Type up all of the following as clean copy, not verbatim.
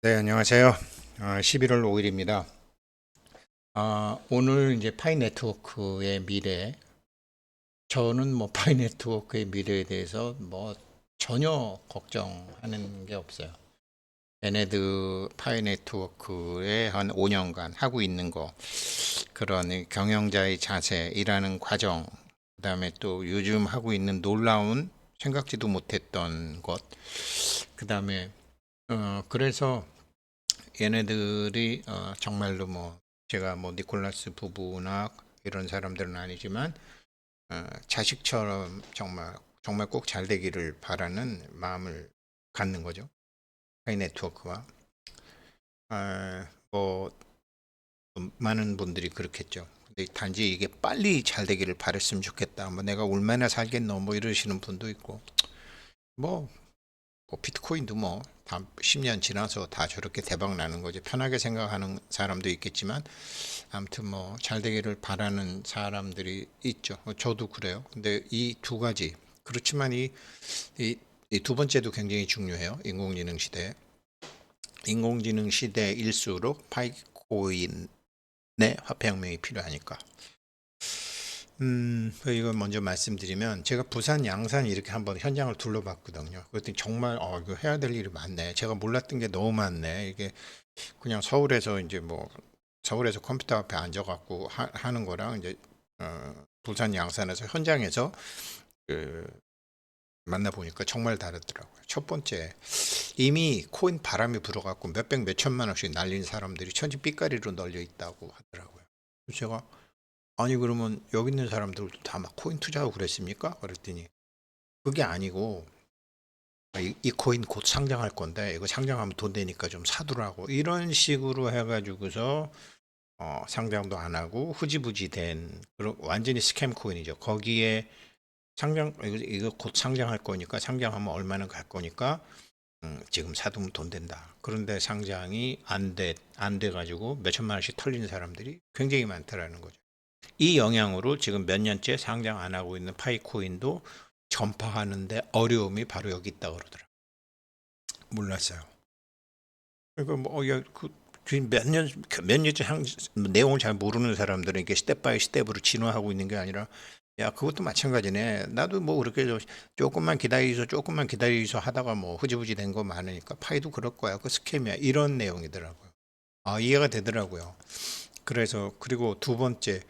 네, 안녕하세요. 11월 5일입니다. 오늘 이제 파이 네트워크의 미래, 저는 뭐 파이 네트워크의 미래에 대해서 뭐 전혀 걱정하는 게 없어요. 얘네들 파이 네트워크에 한 5년간 하고 있는 거, 그런 이 경영자의 자세, 일하는 과정, 그다음에 또 요즘 하고 있는 놀라운 생각지도 못했던 것, 그다음에 그래서 얘네들이 정말로 뭐 제가 뭐 니콜라스 부부나 이런 사람들은 아니지만 자식처럼 정말 정말 꼭 잘 되기를 바라는 마음을 갖는 거죠. 하이 네트워크와 뭐 많은 분들이 그렇겠죠. 근데 단지 이게 빨리 잘 되기를 바랬으면 좋겠다. 뭐 내가 얼마나 살겠노 뭐 이러시는 분도 있고 뭐 비트코인도 뭐 다 10년 지나서 다 저렇게 대박 나는 거지 편하게 생각하는 사람도 있겠지만 아무튼 뭐 잘 되기를 바라는 사람들이 있죠. 저도 그래요. 근데 이 두 가지 그렇지만 이, 이 두 번째도 굉장히 중요해요. 인공지능 시대일수록 파이코인의 화폐혁명이 필요하니까. 이거 먼저 말씀드리면 제가 부산 양산 이렇게 한번 현장을 둘러봤거든요. 그랬더니 정말 이거 해야 될 일이 많네. 제가 몰랐던 게 너무 많네. 이게 그냥 서울에서 이제 뭐 서울에서 컴퓨터 앞에 앉아갖고 하는 거랑 이제 부산 양산에서 현장에서 그 만나보니까 정말 다르더라고요. 첫 번째, 이미 코인 바람이 불어갖고 몇백 몇천만 원씩 날린 사람들이 천지 삐까리로 널려 있다고 하더라고요. 그래서 제가 아니 그러면 여기 있는 사람들도 다 막 코인 투자하고 그랬습니까? 그랬더니 그게 아니고 이 코인 곧 상장할 건데 이거 상장하면 돈 되니까 좀 사두라고 이런 식으로 해가지고서 상장도 안 하고 후지부지 된 그런 완전히 스캠 코인이죠. 거기에 이거 곧 상장할 거니까 상장하면 얼마나 갈 거니까 지금 사두면 돈 된다. 그런데 상장이 안 돼 가지고 몇 천만 원씩 털리는 사람들이 굉장히 많다라는 거죠. 이 영향으로 지금 몇 년째 상장 안 하고 있는 파이코인도 전파하는데 어려움이 바로 여기 있다 그러더라고요. 몰랐어요. 그러니까 뭐 몇 년째 내용을 잘 모르는 사람들은 이게 스텝 바이 스텝으로 진화하고 있는 게 아니라 야 그것도 마찬가지네. 나도 뭐 그렇게 조금만 기다리소 하다가 뭐 흐지부지 된 거 많으니까 파이도 그럴 거야. 그 스캠이야. 이런 내용이더라고요. 이해가 되더라고요. 그래서 그리고 두 번째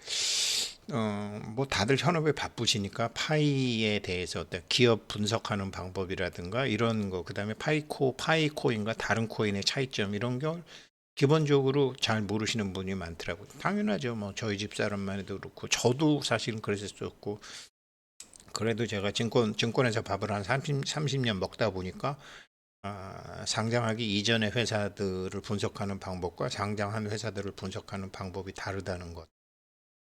뭐 다들 현업에 바쁘시니까 파이에 대해서 어떤 기업 분석하는 방법이라든가 이런 거, 그다음에 파이코인과 다른 코인의 차이점 이런 걸 기본적으로 잘 모르시는 분이 많더라고요. 당연하죠. 뭐 저희 집 사람만 해도 그렇고 저도 사실은 그랬었고 그래도 제가 증권에서 밥을 한 30년 먹다 보니까 상장하기 이전의 회사들을 분석하는 방법과 상장한 회사들을 분석하는 방법이 다르다는 것.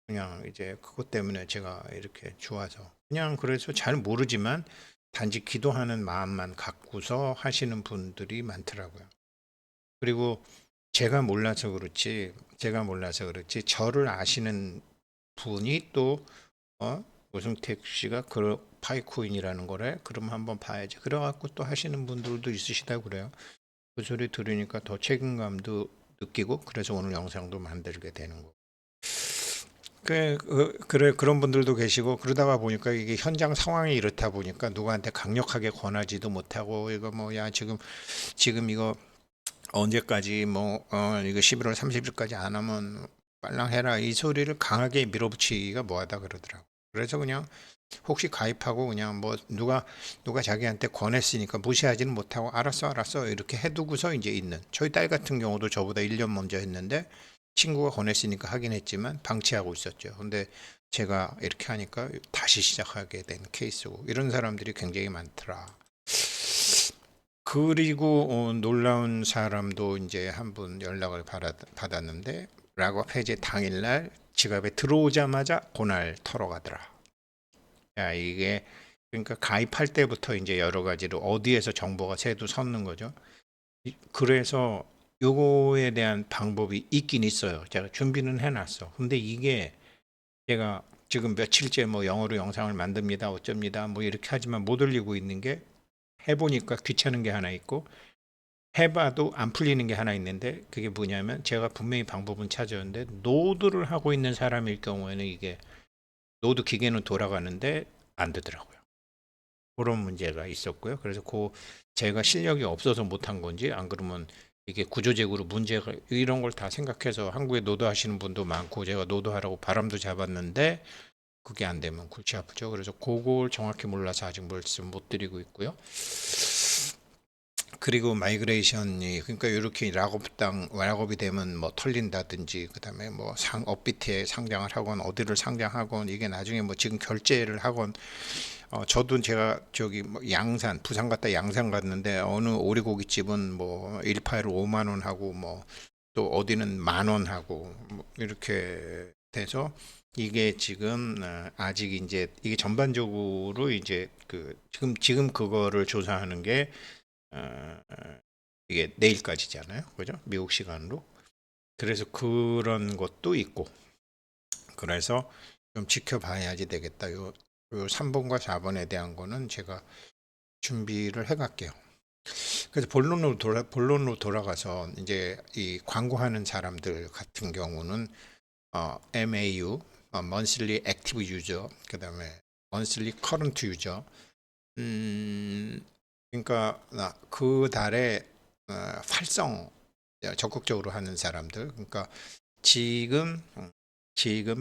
그냥 이제 그것 때문에 제가 이렇게 좋아서 그냥 그래서 잘 모르지만 단지 기도하는 마음만 갖고서 하시는 분들이 많더라고요. 그리고 제가 몰라서 그렇지 저를 아시는 분이 또 오승택 씨가 그 파이코인이라는 거래 그럼 한번 봐야지 그래갖고 또 하시는 분들도 있으시다고 그래요. 그 소리 들으니까 더 책임감도 느끼고 그래서 오늘 영상도 만들게 되는 거. 그래, 그런 분들도 계시고, 그러다가 보니까 이게 현장 상황이 이렇다 보니까 누구한테 강력하게 권하지도 못하고, 이거 뭐, 야, 지금 이거 언제까지 뭐, 이거 11월 30일까지 안 하면 빨랑 해라. 이 소리를 강하게 밀어붙이기가 뭐하다 그러더라고. 그래서 그냥 혹시 가입하고 그냥 뭐, 누가 자기한테 권했으니까 무시하지는 못하고, 알았어. 이렇게 해두고서 이제 있는. 저희 딸 같은 경우도 저보다 1년 먼저 했는데, 친구가 권했으니까 하긴 했지만 방치하고 있었죠. 근데 제가 이렇게 하니까 다시 시작하게 된 케이스고 이런 사람들이 굉장히 많더라. 그리고 놀라운 사람도 이제 한 분 연락을 받았는데 락업 해제 당일날 지갑에 들어오자마자 고날 털어가더라. 야 이게 그러니까 가입할 때부터 이제 여러 가지로 어디에서 정보가 새도 섰는 거죠. 그래서 요거에 대한 방법이 있긴 있어요. 제가 준비는 해놨어. 근데 이게 제가 지금 며칠째 뭐 영어로 영상을 만듭니다, 어쩝니다, 뭐 이렇게 하지만 못 올리고 있는 게 해보니까 귀찮은 게 하나 있고 해봐도 안 풀리는 게 하나 있는데 그게 뭐냐면 제가 분명히 방법은 찾았는데 노드를 하고 있는 사람일 경우에는 이게 노드 기계는 돌아가는데 안 되더라고요. 그런 문제가 있었고요. 그래서 제가 실력이 없어서 못한 건지 안 그러면 이게 구조적으로 문제가 이런 걸 다 생각해서 한국에 노드 하시는 분도 많고 제가 노드 하라고 바람도 잡았는데 그게 안 되면 골치 아프죠. 그래서 그걸 정확히 몰라서 아직 말씀 못 드리고 있고요. 그리고 마이그레이션이 그러니까 이렇게 락업이 되면 뭐 털린다든지 그다음에 뭐 업비트에 상장을 하건 어디를 상장하건 이게 나중에 뭐 지금 결제를 하건 저도 제가 저기 뭐 양산 부산 갔다 양산 갔는데 어느 오리고기집은 뭐 1파일 5만 원 하고 뭐 또 어디는 1만 원 하고 뭐 이렇게 돼서 이게 지금 아직 이제 이게 전반적으로 이제 그 지금 그거를 조사하는 게 이게 내일까지잖아요. 그죠? 미국 시간으로. 그래서 그런 것도 있고. 그래서 좀 지켜봐야지 되겠다. 요 3번과 4번에 대한 거는 제가 준비를 해 갈게요. 그래서 본론으로 돌아가서 이제 이 광고하는 사람들 같은 경우는 MAU, Monthly Active User, 그다음에 Monthly Current User. 그러니까 그 달에 활성 적극적으로 하는 사람들. 그러니까 지금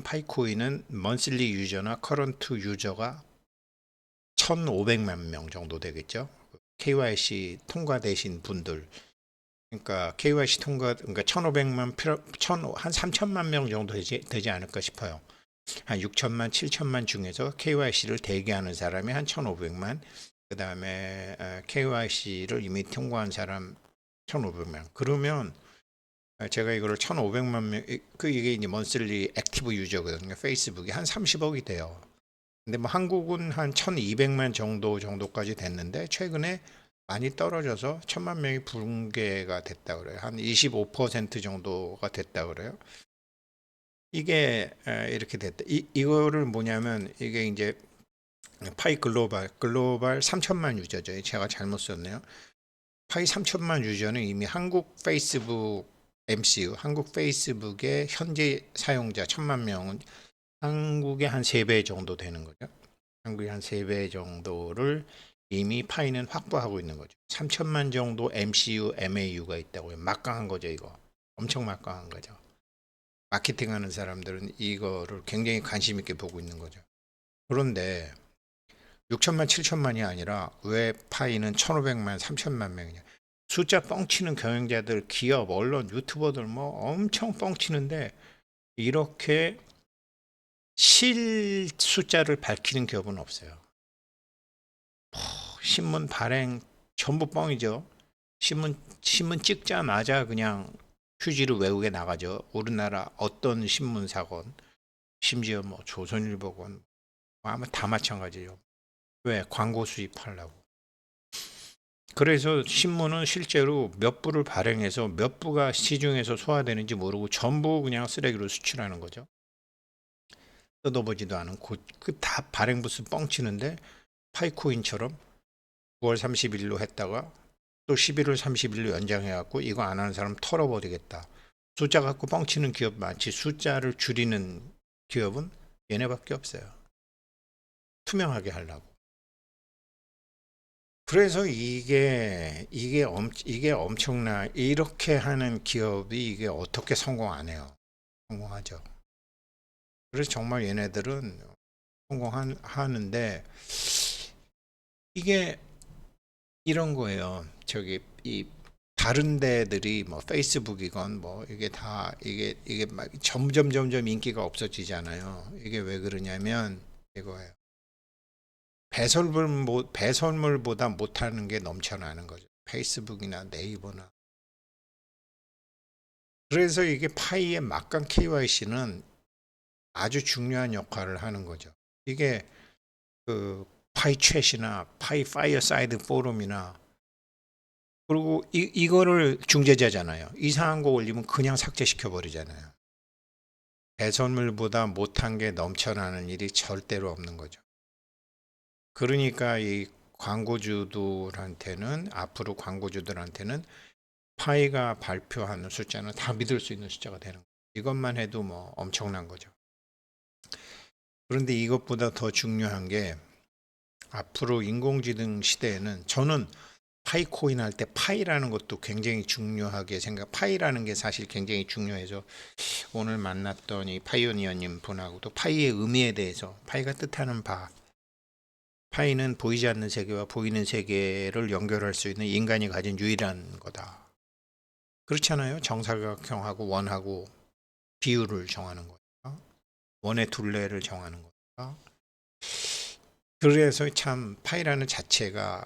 파이코인은 먼슬리 유저나 커런트 유저가 1,500만 명 정도 되겠죠. KYC 통과되신 분들. 그러니까 KYC 그러니까 1,500만 한 3천만 명 정도 되지 않을까 싶어요. 한 6천만, 7천만 중에서 KYC를 대기하는 사람이 한 1,500만, 그 다음에 KYC를 이미 통과한 사람 1,500명. 그러면 제가 이거를 1,500만 명, 이게 이제 먼슬리 액티브 유저거든요. 페이스북이 한 30억이 돼요. 근데 뭐 한국은 한 1,200만 정도까지 됐는데 최근에 많이 떨어져서 1,000만 명이 붕괴가 됐다 그래요. 한 25% 정도가 됐다 그래요. 이게 이렇게 됐다. 이거를 뭐냐면 이게 이제 파이 글로벌 3천만 유저죠. 제가 잘못 썼네요. 파이 3천만 유저는 이미 한국 페이스북 MCU, 한국 페이스북의 현재 사용자 1,000만 명은 한국의 한 3배 정도 되는 거죠. 한국의 한 3배 정도를 이미 파이는 확보하고 있는 거죠. 3천만 정도 MCU, MAU가 있다고요. 막강한 거죠, 이거. 엄청 막강한 거죠. 마케팅하는 사람들은 이거를 굉장히 관심 있게 보고 있는 거죠. 그런데 6천만, 7천만이 아니라 왜 파이는 1,500만, 3천만 명이냐. 숫자 뻥치는 경영자들, 기업, 언론, 유튜버들 뭐 엄청 뻥치는데 이렇게 실 숫자를 밝히는 기업은 없어요. 신문 발행 전부 뻥이죠. 신문 찍자마자 그냥 휴지로 외국에 나가죠. 우리나라 어떤 신문사건, 심지어 뭐 조선일보건 아마 다 마찬가지예요. 왜? 광고 수입하려고. 그래서 신문은 실제로 몇 부를 발행해서 몇 부가 시중에서 소화되는지 모르고 전부 그냥 쓰레기로 수출하는 거죠. 뜯어보지도 않은 다 발행 부스 뻥치는데 파이코인처럼 9월 30일로 했다가 또 11월 30일로 연장해갖고 이거 안 하는 사람 털어버리겠다. 숫자 갖고 뻥치는 기업 많지 숫자를 줄이는 기업은 얘네밖에 없어요. 투명하게 하려고. 그래서 이게 엄청나. 이렇게 하는 기업이 이게 어떻게 성공 안 해요? 성공하죠. 그래서 정말 얘네들은 성공하는데 이게 이런 거예요. 저기 이 다른 데들이 뭐 페이스북이건 뭐 이게 막 점점 인기가 없어지잖아요. 이게 왜 그러냐면 이거예요. 배설물보다 못하는 게 넘쳐나는 거죠. 페이스북이나 네이버나. 그래서 이게 파이의 막강 KYC는 아주 중요한 역할을 하는 거죠. 이게 그 파이챗이나 파이 파이어사이드 포럼이나 그리고 이거를 중재자잖아요. 이상한 거 올리면 그냥 삭제시켜 버리잖아요. 배설물보다 못한 게 넘쳐나는 일이 절대로 없는 거죠. 그러니까 이 앞으로 광고주들한테는 파이가 발표하는 숫자는 다 믿을 수 있는 숫자가 되는 거예요. 이것만 해도 뭐 엄청난 거죠. 그런데 이것보다 더 중요한 게 앞으로 인공지능 시대에는 저는 파이코인 할 때 파이라는 것도 굉장히 중요하게 파이라는 게 사실 굉장히 중요해서 오늘 만났던 이 파이오니어님 분하고도 파이의 의미에 대해서 파이가 뜻하는 파이는 보이지 않는 세계와 보이는 세계를 연결할 수 있는 인간이 가진 유일한 거다. 그렇잖아요. 정사각형하고 원하고 비율을 정하는 거다. 원의 둘레를 정하는 거다. 그래서 참 파이라는 자체가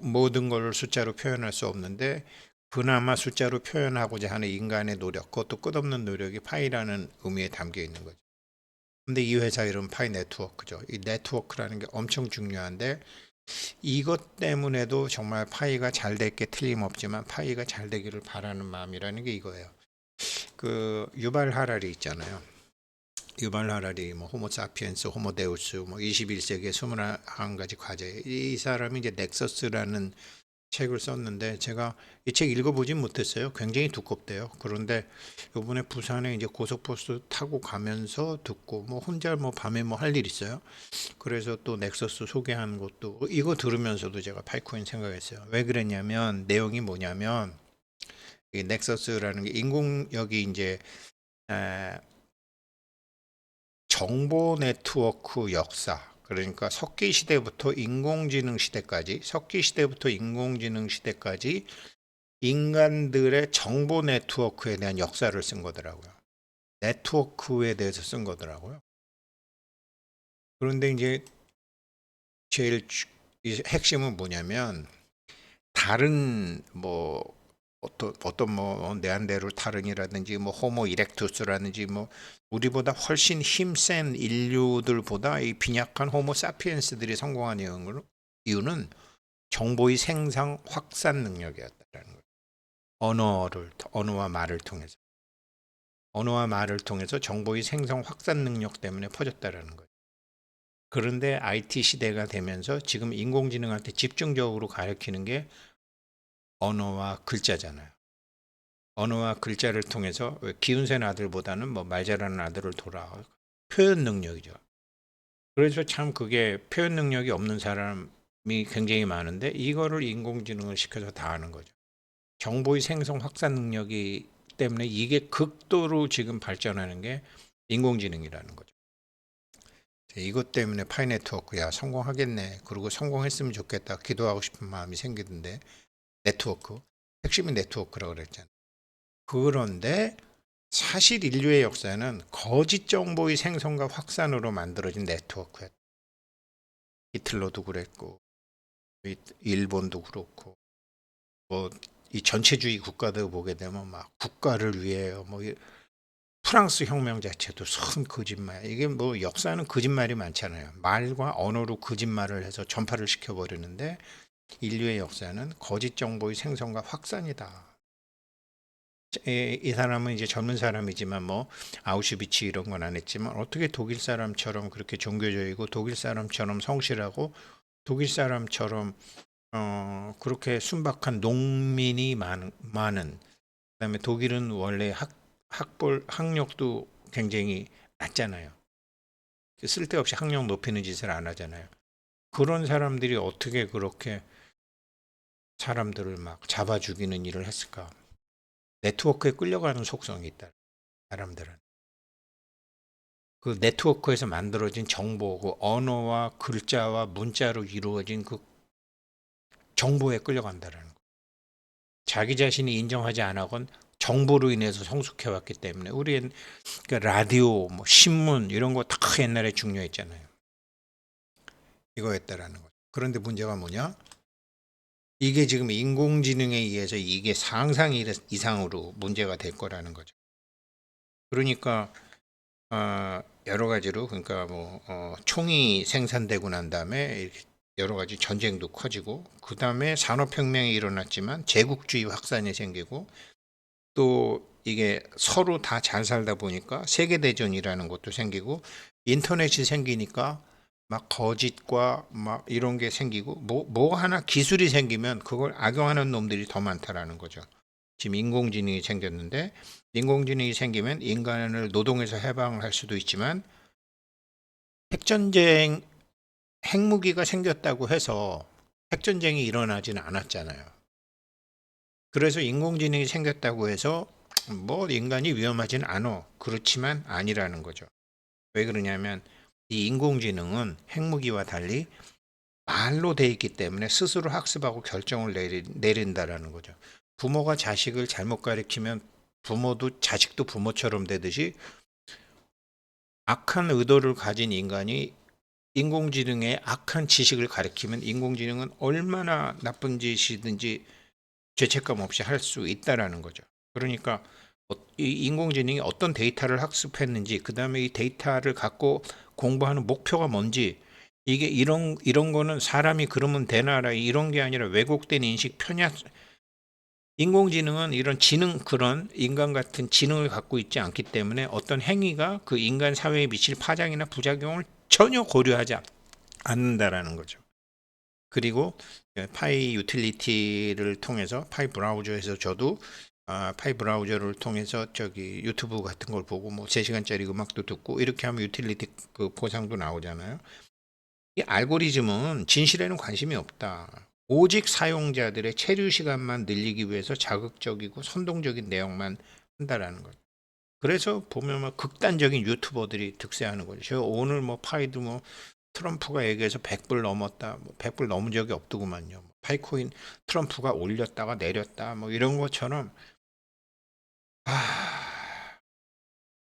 모든 걸 숫자로 표현할 수 없는데 그나마 숫자로 표현하고자 하는 인간의 노력, 그것도 끝없는 노력이 파이라는 의미에 담겨 있는 거죠. 근데 이 회사 이름 파이 네트워크죠. 이 네트워크라는 게 엄청 중요한데 이것 때문에도 정말 파이가 잘 될 게 틀림없지만 파이가 잘 되기를 바라는 마음이라는 게 이거예요. 그 유발 하라리 있잖아요. 유발 하라리 뭐 호모 사피엔스, 호모 데우스 뭐 21세기의 21가지 과제. 이 사람이 이제 넥서스라는 책을 썼는데 제가 이 책 읽어보진 못했어요. 굉장히 두껍대요. 그런데 요번에 부산에 이제 고속버스 타고 가면서 듣고 뭐 혼자 뭐 밤에 뭐 할 일 있어요. 그래서 또 넥서스 소개한 것도 이거 들으면서도 제가 파이코인 생각했어요. 왜 그랬냐면 내용이 뭐냐면 이 넥서스라는 게 인공여기 이제 정보 네트워크 역사 그러니까 석기 시대부터 인공지능 시대까지 인간들의 정보 네트워크에 대한 역사를 쓴 거더라고요. 네트워크에 대해서 쓴 거더라고요. 그런데 이제 제일 핵심은 뭐냐면 다른 뭐 어떤 뭐 네안데르탈인이라든지 뭐 호모 이렉투스라든지 뭐 우리보다 훨씬 힘센 인류들보다 이 빈약한 호모 사피엔스들이 성공한 이유는 정보의 생성 확산 능력이었다는 거예요. 언어와 말을 통해서 정보의 생성 확산 능력 때문에 퍼졌다라는 거예요. 그런데 IT 시대가 되면서 지금 인공지능한테 집중적으로 가르치는 게 언어와 글자잖아요. 언어와 글자를 통해서 기운센 아들보다는 뭐 말 잘하는 아들을 둬라. 표현 능력이죠. 그래서 참 그게 표현 능력이 없는 사람이 굉장히 많은데 이거를 인공지능을 시켜서 다 하는 거죠. 정보의 생성 확산 능력이 때문에 이게 극도로 지금 발전하는 게 인공지능이라는 거죠. 이것 때문에 파이 네트워크야 성공하겠네. 그리고 성공했으면 좋겠다. 기도하고 싶은 마음이 생기던데 네트워크. 핵심이 네트워크라고 그랬잖아요. 그런데 사실 인류의 역사는 거짓 정보의 생성과 확산으로 만들어진 네트워크였다. 히틀러도 그랬고 일본도 그렇고 뭐 이 전체주의 국가들 보게 되면 막 국가를 위해요. 뭐 프랑스 혁명 자체도 선 거짓말. 이게 뭐 역사는 거짓말이 많잖아요. 말과 언어로 거짓말을 해서 전파를 시켜버리는데 인류의 역사는 거짓 정보의 생성과 확산이다. 이 사람은 이제 젊은 사람이지만 뭐 아우슈비츠 이런 건 안 했지만 어떻게 독일 사람처럼 그렇게 종교적이고 독일 사람처럼 성실하고 독일 사람처럼 그렇게 순박한 농민이 많은 그다음에 독일은 원래 학력도 굉장히 낮잖아요. 쓸데없이 학력 높이는 짓을 안 하잖아요. 그런 사람들이 어떻게 그렇게 사람들을 막 잡아 죽이는 일을 했을까? 네트워크에 끌려가는 속성이 있다. 사람들은. 그 네트워크에서 만들어진 정보, 그 언어와 글자와 문자로 이루어진 그 정보에 끌려간다는 거. 자기 자신이 인정하지 않아건 정보로 인해서 성숙해왔기 때문에 우리는 그러니까 라디오, 뭐 신문 이런 거 다 옛날에 중요했잖아요. 이거였다라는 거죠. 그런데 문제가 뭐냐? 이게 지금 인공지능에 의해서 이게 상상 이상으로 문제가 될 거라는 거죠. 그러니까 여러 가지로 그러니까 뭐 총이 생산되고 난 다음에 이렇게 여러 가지 전쟁도 커지고 그 다음에 산업혁명이 일어났지만 제국주의 확산이 생기고 또 이게 서로 다 잘 살다 보니까 세계대전이라는 것도 생기고 인터넷이 생기니까 막 거짓과 막 이런 게 생기고 뭐 하나 기술이 생기면 그걸 악용하는 놈들이 더 많다라는 거죠. 지금 인공지능이 생겼는데 인공지능이 생기면 인간을 노동에서 해방을 할 수도 있지만 핵전쟁 핵무기가 생겼다고 해서 핵전쟁이 일어나지는 않았잖아요. 그래서 인공지능이 생겼다고 해서 뭐 인간이 위험하진 않아. 그렇지만 아니라는 거죠. 왜 그러냐면 이 인공지능은 핵무기와 달리 말로 돼 있기 때문에 스스로 학습하고 결정을 내린다라는 거죠. 부모가 자식을 잘못 가르치면 부모도 자식도 부모처럼 되듯이 악한 의도를 가진 인간이 인공지능에 악한 지식을 가르치면 인공지능은 얼마나 나쁜 짓이든지 죄책감 없이 할 수 있다라는 거죠. 그러니까 이 인공지능이 어떤 데이터를 학습했는지, 그 다음에 이 데이터를 갖고 공부하는 목표가 뭔지, 이게 이런 거는 사람이 그러면 되나라 이런 게 아니라 왜곡된 인식 편향. 인공지능은 이런 지능, 그런 인간 같은 지능을 갖고 있지 않기 때문에 어떤 행위가 그 인간 사회에 미칠 파장이나 부작용을 전혀 고려하지 않는다라는 거죠. 그리고 파이 유틸리티를 통해서 파이 브라우저에서 저도 파이 브라우저를 통해서 저기 유튜브 같은 걸 보고 뭐 3시간짜리 음악도 듣고 이렇게 하면 유틸리티 그 보상도 나오잖아요. 이 알고리즘은 진실에는 관심이 없다. 오직 사용자들의 체류 시간만 늘리기 위해서 자극적이고 선동적인 내용만 한다라는 거죠. 그래서 보면 막 극단적인 유튜버들이 득세하는 거죠. 저 오늘 뭐 파이도 뭐 트럼프가 얘기해서 100불 넘었다. 뭐 100불 넘은 적이 없더구만요. 파이코인 트럼프가 올렸다가 내렸다. 뭐 이런 것처럼.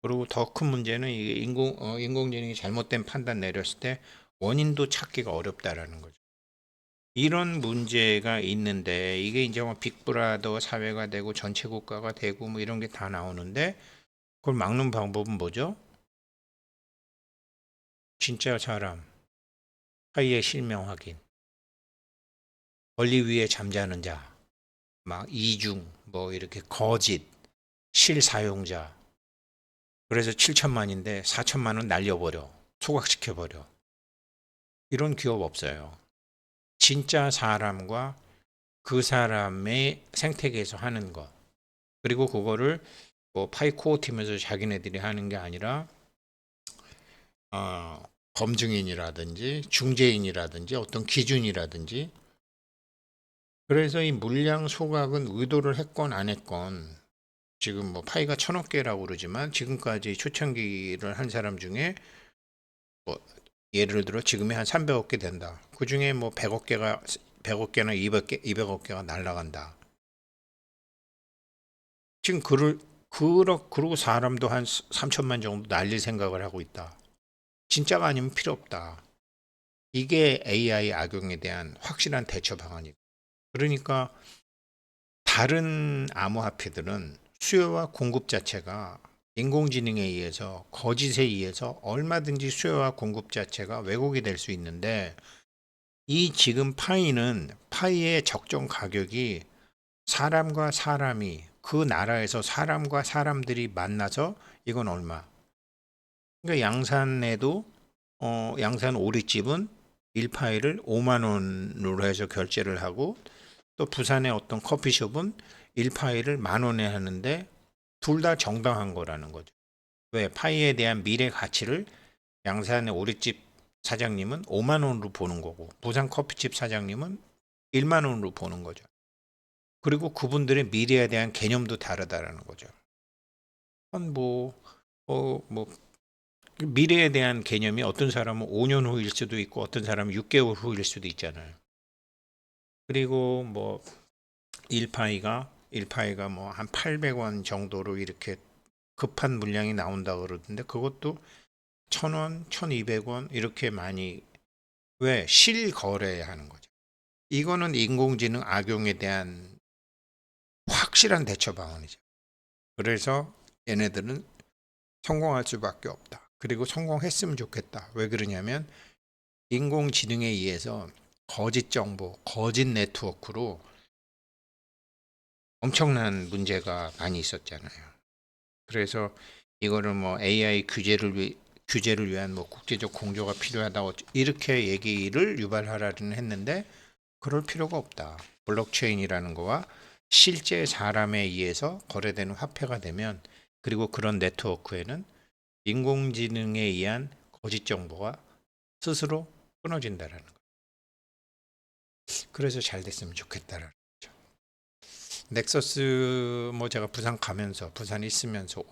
그리고 더 큰 문제는 이게 인공지능이 잘못된 판단 내렸을 때 원인도 찾기가 어렵다라는 거죠. 이런 문제가 있는데 이게 이제 뭐 빅브라더 사회가 되고 전체 국가가 되고 뭐 이런 게 다 나오는데 그걸 막는 방법은 뭐죠? 진짜 사람, 사이의 실명 확인, 권리 위에 잠자는 자, 막 이중, 뭐 이렇게 거짓, 실사용자. 그래서 7천만인데 4천만 원 날려버려. 소각시켜버려. 이런 기업 없어요. 진짜 사람과 그 사람의 생태계에서 하는 거. 그리고 그거를 뭐 파이코어 팀에서 자기네들이 하는 게 아니라 검증인이라든지 중재인이라든지 어떤 기준이라든지. 그래서 이 물량 소각은 의도를 했건 안 했건 지금 뭐 파이가 1,000억 개라고 그러지만 지금까지 초창기를 한 사람 중에 뭐 예를 들어 지금이 한 300억 개 된다. 그 중에 뭐 100억 개나 200억 개가 날라간다. 지금 그러고 사람도 한 3천만 정도 날릴 생각을 하고 있다. 진짜가 아니면 필요 없다. 이게 AI 악용에 대한 확실한 대처 방안이다. 그러니까 다른 암호화폐들은 수요와 공급 자체가 인공지능에 의해서 거짓에 의해서 얼마든지 수요와 공급 자체가 왜곡이 될 수 있는데 이 지금 파이는 파이의 적정 가격이 사람과 사람이 그 나라에서 사람과 사람들이 만나서 이건 얼마. 그러니까 양산에도 양산 오리집은 1파이를 5만 원으로 해서 결제를 하고 또 부산의 어떤 커피숍은 1파이를 만 원에 하는데 둘 다 정당한 거라는 거죠. 왜? 파이에 대한 미래 가치를 양산의 오리집 사장님은 5만 원으로 보는 거고 부산 커피집 사장님은 1만 원으로 보는 거죠. 그리고 그분들의 미래에 대한 개념도 다르다라는 거죠. 뭐, 뭐 미래에 대한 개념이 어떤 사람은 5년 후일 수도 있고 어떤 사람은 6개월 후일 수도 있잖아요. 그리고 뭐 1파이가 뭐 한 800원 정도로 이렇게 급한 물량이 나온다 그러던데 그것도 1,000원, 1,200원 이렇게 많이. 왜? 실거래하는 거죠. 이거는 인공지능 악용에 대한 확실한 대처 방안이죠. 그래서 얘네들은 성공할 수밖에 없다. 그리고 성공했으면 좋겠다. 왜 그러냐면 인공지능에 의해서 거짓 정보, 거짓 네트워크로 엄청난 문제가 많이 있었잖아요. 그래서 이거를 뭐 AI 규제를 위한 뭐 국제적 공조가 필요하다 이렇게 얘기를 유발 하라리는 했는데 그럴 필요가 없다. 블록체인이라는 거와 실제 사람에 의해서 거래되는 화폐가 되면 그리고 그런 네트워크에는 인공지능에 의한 거짓 정보가 스스로 끊어진다라는 거. 그래서 잘 됐으면 좋겠다라는 거죠. 넥서스 뭐 제가 부산 가면서 부산 있으면서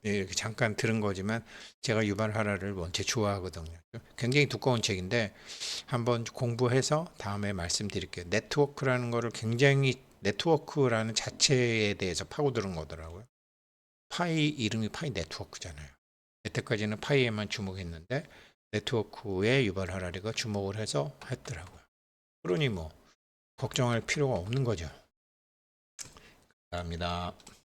이렇게 잠깐 들은 거지만 제가 유발 하라를 원체 좋아하거든요. 굉장히 두꺼운 책인데 한번 공부해서 다음에 말씀드릴게요. 네트워크라는 거를 굉장히 네트워크라는 자체에 대해서 파고드는 거더라고요. 파이 이름이 파이 네트워크잖아요. 여태까지는 파이에만 주목했는데 네트워크에 유발 하라리가 주목을 해서 했더라고요. 그러니 뭐 걱정할 필요가 없는 거죠. 감사합니다.